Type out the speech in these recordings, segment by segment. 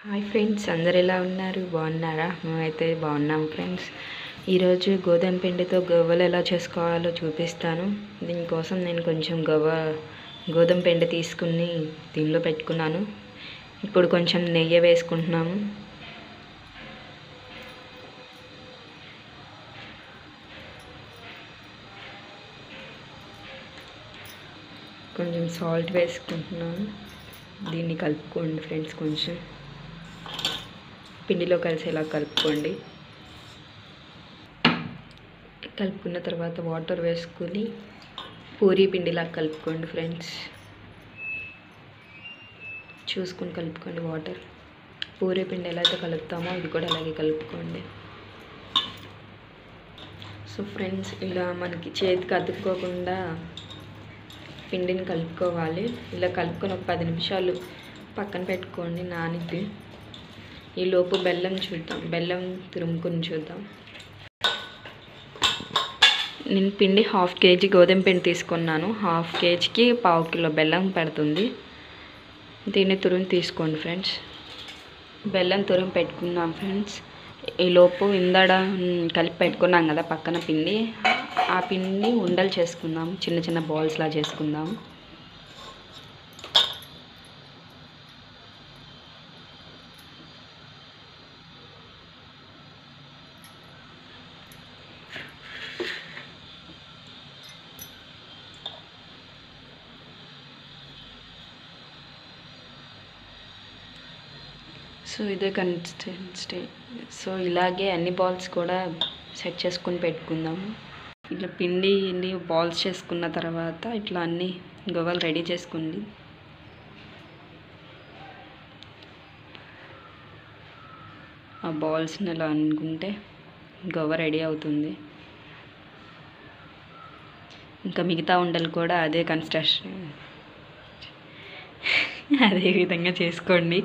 Hi friends, అందరు ఎలా ఉన్నారు? బాగున్నారా? మేమైతే బాగున్నాం ఫ్రెండ్స్. ఈరోజు గోధుమ పిండితో గవ్వలు ఎలా చేసుకోవాలో చూపిస్తాను. దీనికోసం నేను కొంచెం గోధుమ పిండి తీసుకుని దీనిలో పెట్టుకున్నాను. ఇప్పుడు కొంచెం నెయ్యి వేసుకుంటున్నాము. కొంచెం సాల్ట్ వేసుకుంటున్నాను. దీన్ని కలుపుకోండి ఫ్రెండ్స్. కొంచెం పిండిలో కలిసేలా కలుపుకోండి. కలుపుకున్న తర్వాత వాటర్ వేసుకొని పూరీ పిండిలా కలుపుకోండి ఫ్రెండ్స్. చూసుకొని కలుపుకోండి వాటర్. పూరీ పిండి ఎలా అయితే కలుపుతామో ఇది కూడా అలాగే కలుపుకోండి. సో ఫ్రెండ్స్, ఇలా మనకి చేతికి అతుక్కోకుండా పిండిని కలుపుకోవాలి. ఇలా కలుపుకొని ఒక 10 నిమిషాలు పక్కన పెట్టుకోండి నానితే. ఈలోపు బెల్లం తురుముకొని చూద్దాం. నేను పిండి 1/2 kg గోధుమ పిండి తీసుకున్నాను. 1/2 kgకి 1/4 కిలో బెల్లం పడుతుంది. దీన్ని తురుము తీసుకోండి ఫ్రెండ్స్. బెల్లం తురుము పెట్టుకున్నాం ఫ్రెండ్స్. ఈలోపు ఇందాడ కలిపి పెట్టుకున్నాం కదా పక్కన పిండి, ఆ పిండిని ఉండలు చేసుకుందాం. చిన్న చిన్న బాల్స్లా చేసుకుందాం. సో ఇదే కన్సిస్టెన్సీ. సో ఇలాగే అన్ని బాల్స్ కూడా సెట్ చేసుకొని పెట్టుకుందాము. ఇట్లా పిండిని బాల్స్ చేసుకున్న తర్వాత ఇట్లా అన్ని గవ్వలు రెడీ చేసుకోండి. ఆ బాల్స్ని ఇలా అనుకుంటే గవ్వ రెడీ అవుతుంది. ఇంకా మిగతా ఉండలు కూడా అదే అదే విధంగా చేసుకోండి.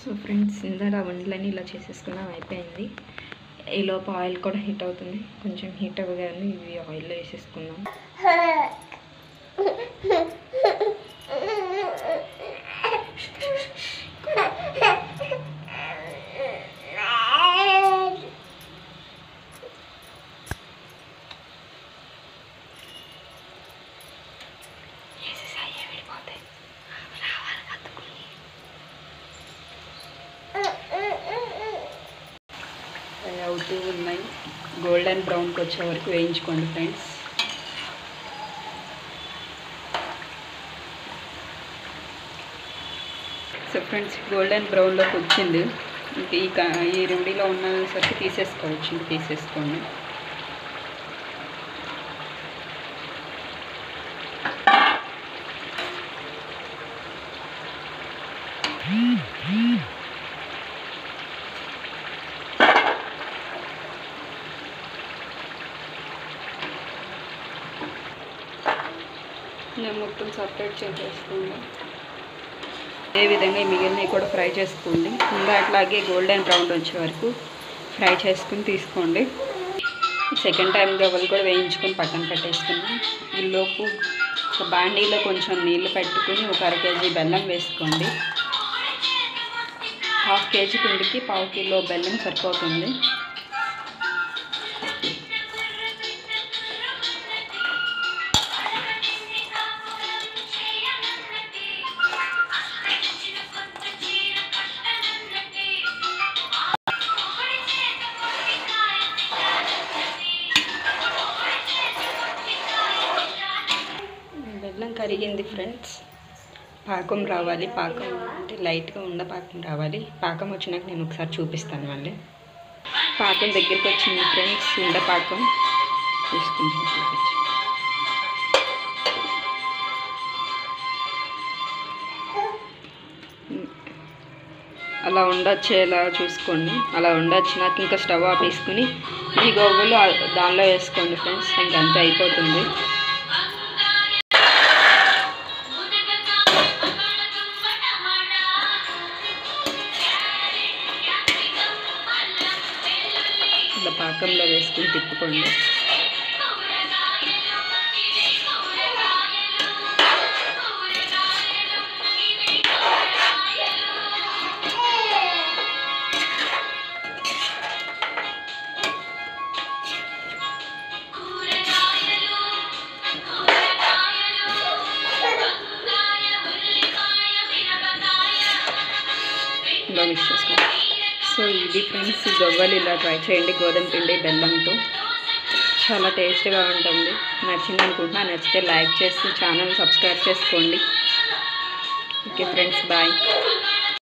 సో ఫ్రెండ్స్, ఇందాక వంటలన్నీ ఇలా చేసేసుకున్నాం, అయిపోయింది. ఈలోపు ఆయిల్ కూడా హీట్ అవుతుంది. కొంచెం హీట్ అవ్వగానే ఇవి ఆయిల్లో వేసేసుకున్నాం. అవుతూ ఉన్నాయి. గోల్డెన్ బ్రౌన్కి వచ్చే వరకు వేయించుకోండి ఫ్రెండ్స్. సో ఫ్రెండ్స్, గోల్డెన్ బ్రౌన్లోకి వచ్చింది. ఈ రెమెడీలో ఉన్నసరికి తీసేసుకోవచ్చు. తీసేసుకోండి. నేను మొత్తం సపరేట్ చేసేసుకోండి. అదేవిధంగా ఈ మిగిలినవి కూడా ఫ్రై చేసుకోండి. ఇంకా అట్లాగే గోల్డెన్ బ్రౌన్ వచ్చే వరకు ఫ్రై చేసుకుని తీసుకోండి. సెకండ్ టైం గవ్వలు కూడా వేయించుకొని పక్కన పెట్టేసుకుని ఈలోపు ఒక బాండీలో కొంచెం నీళ్ళు పెట్టుకుని ఒక 1/2 kg బెల్లం వేసుకోండి. 1/2 kg పిండికి 1/4 కిలో బెల్లం సరిపోతుంది. బెల్లం కరిగింది ఫ్రెండ్స్. పాకం రావాలి. పాకం అంటే లైట్గా పాకం రావాలి. పాకం వచ్చినాక నేను ఒకసారి చూపిస్తాను మళ్ళీ. పాకం దగ్గరికి వచ్చింది ఫ్రెండ్స్. పాకం తీసుకుంటాను, చూపించి. అలా ఉండొచ్చేలా చూసుకోండి. అలా ఉండొచ్చినాక ఇంకా స్టవ్ ఆపేసుకుని ఈ గవ్వలు దానిలో వేసుకోండి ఫ్రెండ్స్. ఇంకంతే, అయిపోతుంది. ఇలా పాకంలో వేసుకుని తిప్పుకోండి. ఇలా మిక్స్ చేసుకోండి. సో ఇది ఫ్రెండ్స్ గవ్వలు ఇలా ట్రై చేయండి గోధుమ పిండి బెల్లంతో, చాలా టేస్ట్గా ఉంటుంది. నచ్చింది అనుకుంటున్నా, నచ్చితే లైక్ చేసి ఛానల్ సబ్స్క్రైబ్ చేసుకోండి. Okay friends, bye.